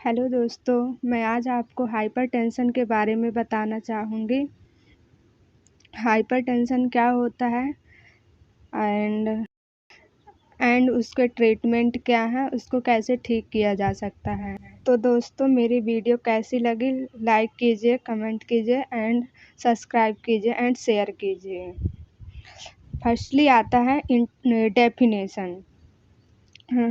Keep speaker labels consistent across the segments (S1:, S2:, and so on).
S1: Hello दोस्तों, मैं आज आपको हाइपरटेंशन के बारे में बताना चाहूँगी। हाइपरटेंशन क्या होता है एंड उसके ट्रीटमेंट क्या है, उसको कैसे ठीक किया जा सकता है। तो दोस्तों, मेरी वीडियो कैसी लगी लाइक कीजिए, कमेंट कीजिए एंड सब्सक्राइब कीजिए एंड शेयर कीजिए। फर्स्टली आता है definition.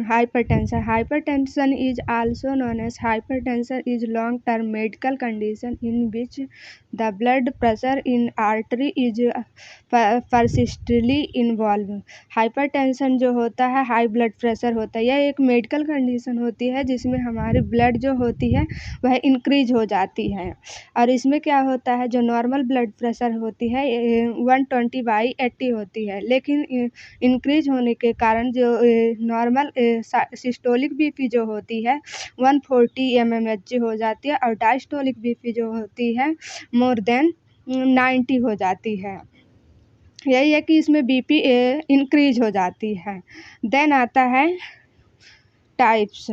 S1: Hypertension is also known as hypertension is long-term medical condition in which the blood pressure in artery is persistently involved। Hypertension जो होता है हाई ब्लड प्रेशर होता है। यह एक मेडिकल कंडीशन होती है जिसमें हमारी ब्लड जो होती है वह इंक्रीज हो जाती है। और इसमें क्या होता है, जो नॉर्मल ब्लड प्रेशर होती है 120/80 होती है, लेकिन इंक्रीज होने के कारण जो नॉर्मल सिस्टोलिक बीपी जो होती है 140 mmHg हो जाती है और डायस्टोलिक बीपी जो होती है मोर देन 90 हो जाती है। यही है कि इसमें बीपी इंक्रीज हो जाती है। देन आता है टाइप्स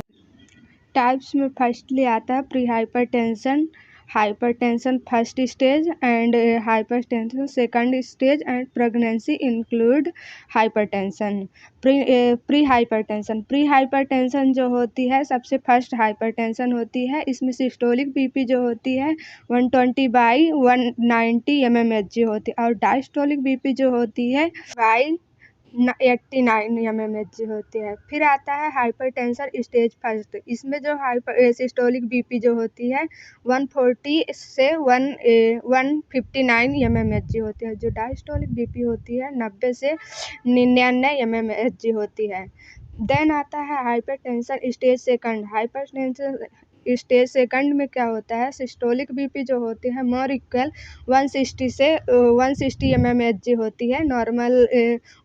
S1: में फर्स्टली आता है pre hypertension, hypertension first stage and hypertension second stage and pregnancy include hypertension. Pre hypertension जो होती है सबसे फर्स्ट हाइपरटेंशन होती है। इसमें सिस्टोलिक बीपी जो होती है 120/190 mmHg होती है और डायस्टोलिक बीपी जो होती है 89 mmHg होती है। फिर आता है हाइपरटेंशन स्टेज फर्स्ट। इसमें जो सिस्टोलिक बीपी जो होती है 140 से 159 mmHg होती है। जो डायस्टोलिक बीपी होती है 90 से 99 mmHg होती है। देन आता है hypertension stage second. Hypertension stage second में क्या होता है, सिस्टोलिक बीपी जो होती है मोर इक्वल 160 से 160 mmHg होती है। नॉर्मल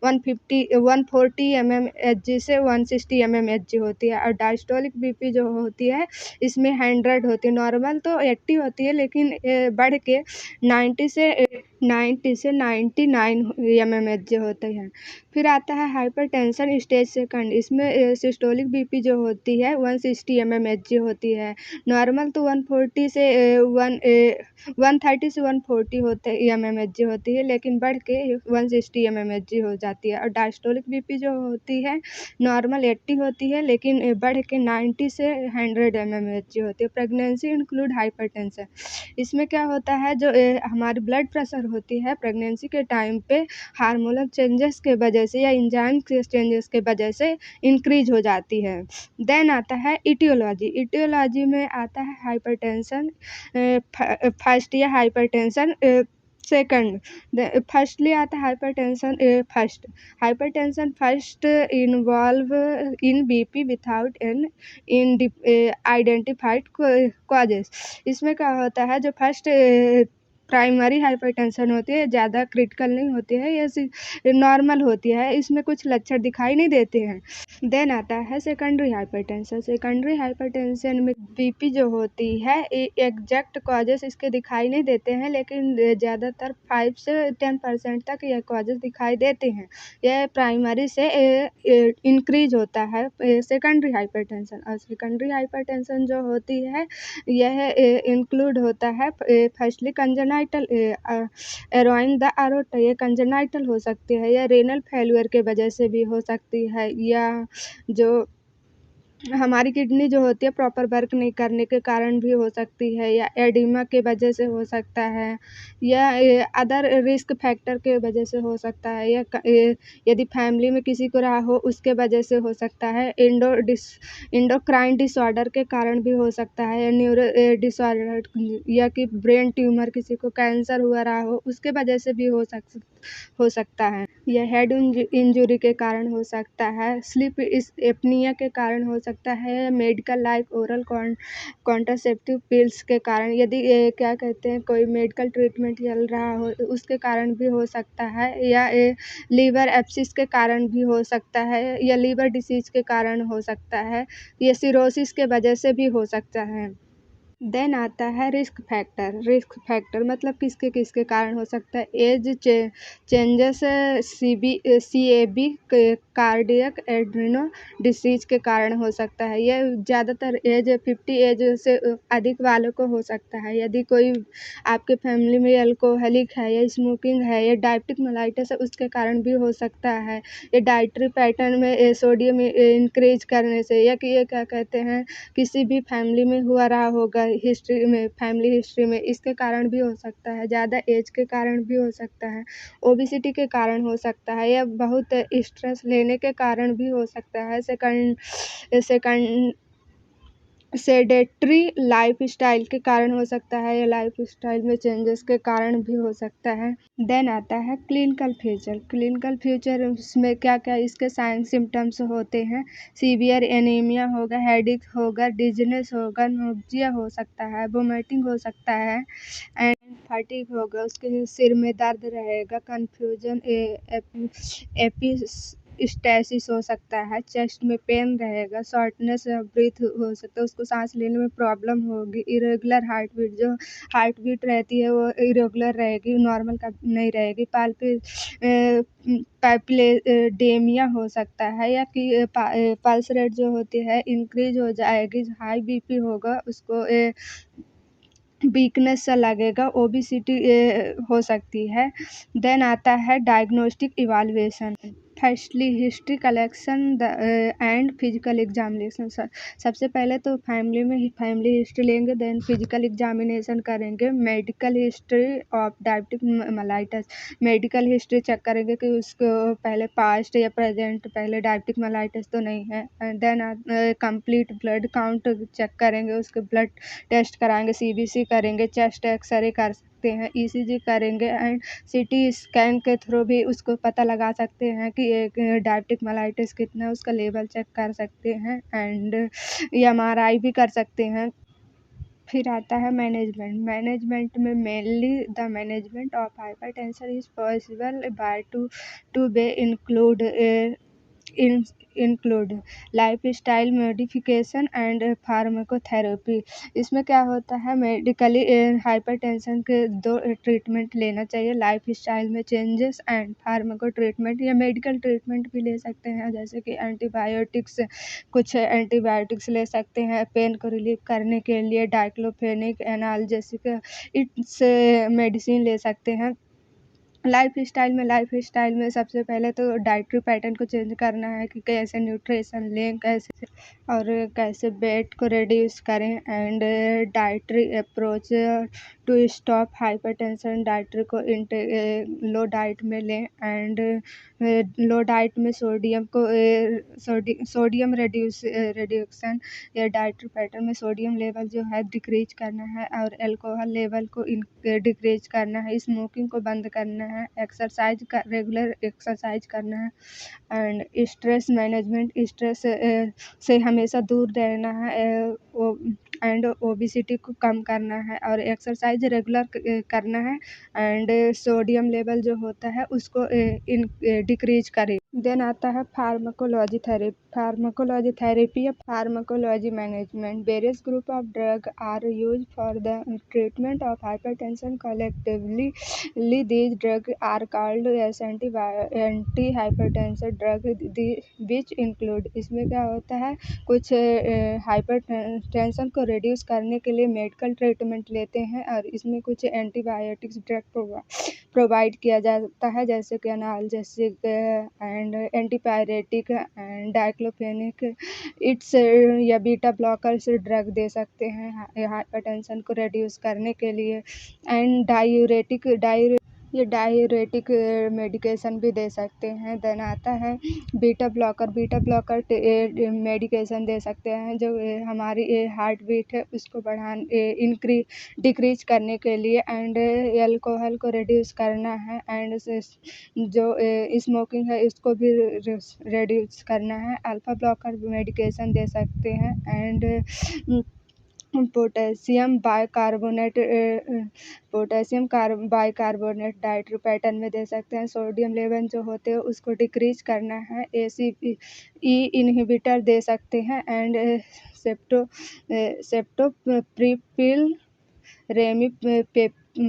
S1: 140 mmHg से 160 mmHg होती है। और डायस्टोलिक बीपी जो होती है इसमें 100 होती है। नॉर्मल तो 80 होती है, लेकिन बढ़ के 90 से 99 mmHg होते हैं। फिर आता है हाइपरटेंशन स्टेज सेकंड। इसमें सिस्टोलिक बीपी जो होती है 160 mmHg होती है। नॉर्मल तो 130 से 140 होते mmHg होती है, लेकिन बढ़ के 160 mmHg हो जाती है। और डायस्टोलिक बीपी जो होती है नॉर्मल 80 होती है, लेकिन बढ़ के 90 से 100 mmHg होती है। Pregnancy include hypertension. इसमें क्या होता है, जो हमारी ब्लड प्रेशर होती है प्रेगनेंसी के टाइम पे हार्मोनल चेंजेस के वजह से या एंजाइम के चेंजेस के वजह से इंक्रीज हो जाती है। देन आता है इटियोलॉजी में आता है हाइपरटेंशन फर्स्ट या हाइपरटेंशन सेकंड। फर्स्टली आता है hypertension first involve in BP without an identified causes. इसमें क्या होता है, जो फर्स्ट प्राइमरी हाइपरटेंशन होती है ज़्यादा क्रिटिकल नहीं होती है, ये नॉर्मल होती है, इसमें कुछ लक्षण दिखाई नहीं देते हैं। देन आता है सेकेंडरी हाइपरटेंशन में बीपी जो होती है एग्जैक्ट कॉजेस इसके दिखाई नहीं देते हैं, लेकिन ज़्यादातर 5 से 10% तक यह कॉजेस दिखाई देते हैं। यह प्राइमरी से इंक्रीज होता है सेकेंडरी हाइपरटेंशन। और सेकेंडरी हाइपरटेंशन जो होती है यह इंक्लूड होता है फर्स्टली कंजेनाइटल एरोइन द अरोटा। ये कंजेनाइटल हो सकती है या रेनल फेल्यूर के वजह से भी हो सकती है, या जो हमारी किडनी जो होती है प्रॉपर वर्क नहीं करने के कारण भी हो सकती है, या एडिमा के वजह से हो सकता है, या अदर रिस्क फैक्टर के वजह से हो सकता है, या यदि फैमिली में किसी को रहा हो उसके वजह से हो सकता है। इंडोक्राइन डिसऑर्डर के कारण भी हो सकता है, या न्यूरो डिसऑर्डर, या कि ब्रेन ट्यूमर, किसी को कैंसर हुआ रहा हो उसके वजह से भी हो सकता है। यह हेड इंजरी के कारण हो सकता है, स्लीप एपनिया के कारण हो सकता है, medical like oral contraceptive pills के कारण, यदि क्या कहते हैं कोई मेडिकल ट्रीटमेंट चल रहा हो उसके कारण भी हो सकता है, या लीवर एब्सिस के कारण भी हो सकता है, या लीवर डिसीज के कारण हो सकता है, या सिरोसिस के वजह से भी हो सकता है। देन आता है रिस्क फैक्टर मतलब किसके किसके कारण हो सकता है। Age changes, CAB, cardiac adrenal disease के कारण हो सकता है। यह ज़्यादातर एज 50 एज से अधिक वालों को हो सकता है। यदि कोई आपके फैमिली में अल्कोहलिक है या स्मोकिंग है या डायबिटिक मेलाइटस है उसके कारण भी हो सकता है। ये डाइटरी पैटर्न में सोडियम इंक्रीज करने से या कि ये क्या कहते हैं किसी भी फैमिली में हुआ रहा होगा फैमिली हिस्ट्री में, इसके कारण भी हो सकता है। ज़्यादा एज के कारण भी हो सकता है। ओबेसिटी के कारण हो सकता है या बहुत स्ट्रेस लेने के कारण भी हो सकता है। सेकंड सेडेटरी लाइफस्टाइल के कारण हो सकता है या लाइफस्टाइल में चेंजेस के कारण भी हो सकता है। देन आता है क्लिनिकल फ्यूचर उसमें क्या क्या इसके साइन सिम्टम्स होते हैं। सीवियर एनीमिया होगा, हेडेक होगा, डिजीनेस होगा, नोजिया हो सकता है, वोमिटिंग हो सकता है एंड फटीग होगा, उसके सिर में दर्द रहेगा, कन्फ्यूजन, स्टैसिस हो सकता है, चेस्ट में पेन रहेगा, शॉर्टनेस ऑफ ब्रीथ हो सकता है, उसको सांस लेने में प्रॉब्लम होगी, इरेगुलर हार्ट बीट रहती है वो इरेगुलर रहेगी, नॉर्मल का नहीं रहेगी, पैप्लेडेमिया हो सकता है या कि पल्स रेट जो होती है इंक्रीज हो जाएगी, हाई बीपी होगा, उसको वीकनेस सा लगेगा, ओबेसिटी हो सकती है। देन आता है diagnostic evaluation. Firstly history collection and physical examination. सबसे पहले तो फैमिली हिस्ट्री लेंगे, देन फिजिकल एग्जामिनेशन करेंगे। Medical history of diabetic mellitus, medical history check करेंगे कि उसको पहले पास्ट या प्रेजेंट पहले डायबिटिक मेलाइटस तो नहीं है। Then complete blood count check करेंगे, उसके ब्लड टेस्ट कराएंगे, CBC करेंगे, चेस्ट एक्सरे कर सकते हैं, ECG करेंगे एंड CT स्कैन के थ्रू भी उसको पता लगा सकते हैं कि एक डायबिटिक मेलाइटिस कितना है, उसका लेवल चेक कर सकते हैं एंड MRI भी कर सकते हैं। फिर आता है मैनेजमेंट में mainly the management of hypertension is possible by to be include lifestyle modification and pharmacotherapy. इसमें क्या होता है, मेडिकली हाइपरटेंशन के 2 ट्रीटमेंट लेना चाहिए, लाइफस्टाइल में चेंजेस एंड फार्माको ट्रीटमेंट या मेडिकल ट्रीटमेंट भी ले सकते हैं, जैसे कि कुछ एंटीबायोटिक्स ले सकते हैं पेन को रिलीव करने के लिए, डाइक्लोफेनिक एनाल्जेसिक इट्स मेडिसिन ले सकते हैं। लाइफस्टाइल में सबसे पहले तो डाइटरी पैटर्न को चेंज करना है कि कैसे न्यूट्रिशन लें, कैसे और कैसे वेट को रिड्यूस करें and dietary approach to stop hypertension. Dietary को लो डाइट में लें एंड लो डाइट में सोडियम रिड्यूक्शन या डाइटरी पैटर्न में सोडियम लेवल जो है डिक्रीज करना है और अल्कोहल लेवल को डिक्रीज करना है, स्मोकिंग को बंद करना है, रेगुलर एक्सरसाइज करना है एंड स्ट्रेस मैनेजमेंट, स्ट्रेस से हमेशा दूर रहना है एंड ओबेसिटी को कम करना है और एक्सरसाइज रेगुलर करना है एंड सोडियम लेवल जो होता है उसको डिक्रीज करे। देन आता है फार्माकोलॉजी थेरेपी या pharmacology management. Various group of drug are use for the treatment of hypertension collectively these drugs are called as anti hypertension drug which include. इसमें क्या होता है, कुछ हाइपरटेंशन को रिड्यूस करने के लिए मेडिकल ट्रीटमेंट लेते हैं और इसमें कुछ एंटीबायोटिक्स ड्रग प्रोवाइड किया जाता है, जैसे कि analgesic and antipyretic and diclofenac it's या बीटा ब्लॉकर्स ड्रग दे सकते हैं हाइपरटेंशन को रिड्यूस करने के लिए एंड डायूरेटिक मेडिकेशन भी दे सकते हैं। देन आता है बीटा ब्लॉकर मेडिकेशन दे सकते हैं जो हमारी हार्ट बीट है उसको डिक्रीज करने के लिए एंड अल्कोहल को रिड्यूस करना है एंड जो स्मोकिंग है इसको भी रिड्यूस करना है। अल्फा ब्लॉकर मेडिकेशन दे सकते हैं and potassium bicarbonate dietary pattern में दे सकते हैं। सोडियम लेवल जो होते हैं उसको डिक्रीज करना है, ACE इनहिबिटर दे सकते हैं। एंड सेप्टोप्रिपिल रेमिपेप्रिल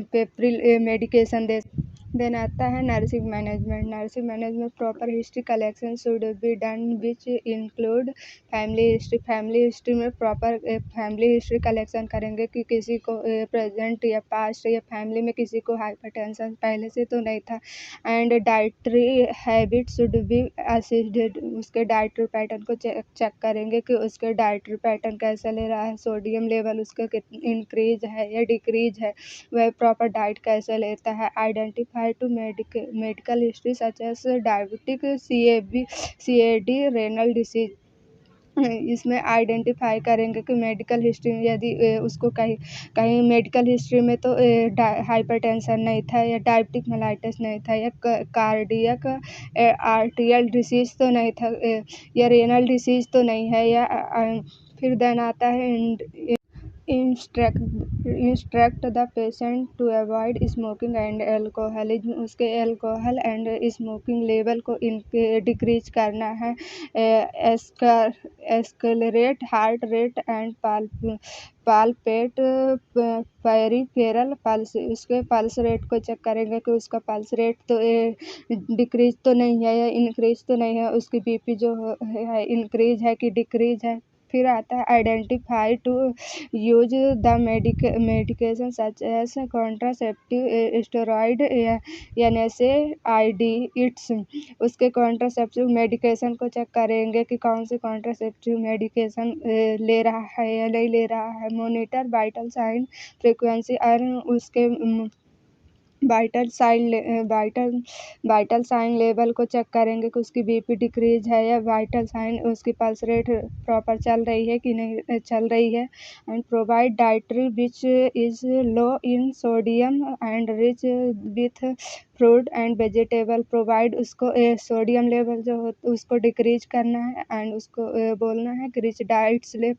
S1: मेडिकेशन दे। देन आता है nursing management. Proper history collection should be done which include family history में प्रॉपर फैमिली हिस्ट्री कलेक्शन करेंगे कि किसी को प्रेजेंट या पास्ट या फैमिली में किसी को हाइपरटेंशन पहले से तो नहीं था। And dietary habit should be assisted, उसके डाइटरी पैटर्न को चेक करेंगे कि उसके डाइटरी पैटर्न कैसा ले रहा है, सोडियम लेवल उसका इंक्रीज है या डिक्रीज है, वह प्रॉपर डाइट कैसे लेता है। Identify to medical history such as diabetic, CAD, renal disease. इसमें आइडेंटिफाई करेंगे कि मेडिकल हिस्ट्री में यदि उसको कहीं मेडिकल हिस्ट्री में तो हाइपरटेंशन नहीं था या डायबिटिक मेलाइटिस नहीं था या कार्डियक आर्टियल डिसीज तो नहीं था या रेनल डिसीज तो नहीं है या फिर देन आता है instruct the patient to avoid smoking and alcoholism, उसके एल्कोहल एंड स्मोकिंग लेवल को डिक्रीज करना है। Escalate heart rate and palpate peripheral pulse, उसके पल्स रेट को चेक करेंगे कि उसका पल्स रेट तो डिक्रीज तो नहीं है या इंक्रीज तो नहीं है, उसकी BP जो है इंक्रीज है कि डिक्रीज है। फिर आता है identify to use the medication such as contraceptive steroid NSAID its, उसके कॉन्ट्रासेप्टिव मेडिकेशन को चेक करेंगे कि कौन सी कॉन्ट्रासेप्टिव मेडिकेशन ले रहा है या नहीं ले रहा है। मॉनिटर वाइटल साइन फ्रीक्वेंसी और उसके वाइटल साइन लेवल को चेक करेंगे कि उसकी BP डिक्रीज है या वाइटल साइन उसकी पल्स रेट प्रॉपर चल रही है कि नहीं चल रही है। And provide dietary which is low in sodium and rich with fruit and vegetable, provide उसको सोडियम लेवल जो हो उसको डिक्रीज करना है एंड उसको बोलना है कि रिच डाइट्स ले,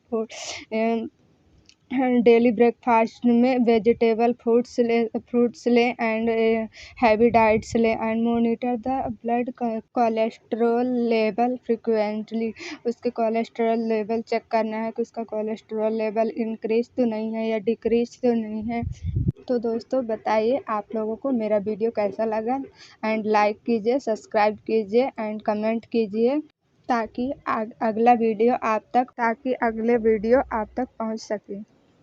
S1: डेली ब्रेकफास्ट में वेजिटेबल फ्रूट्स लें एंड हैवी डाइट्स लें। And monitor the blood cholesterol level frequently, उसके कोलेस्ट्रॉल लेवल चेक करना है कि उसका कोलेस्ट्रॉल लेवल इंक्रीज तो नहीं है या डिक्रीज तो नहीं है। तो दोस्तों बताइए आप लोगों को मेरा वीडियो कैसा लगा, एंड लाइक कीजिए, सब्सक्राइब कीजिए एंड कमेंट कीजिए ताकि अगले वीडियो आप तक पहुंच सके।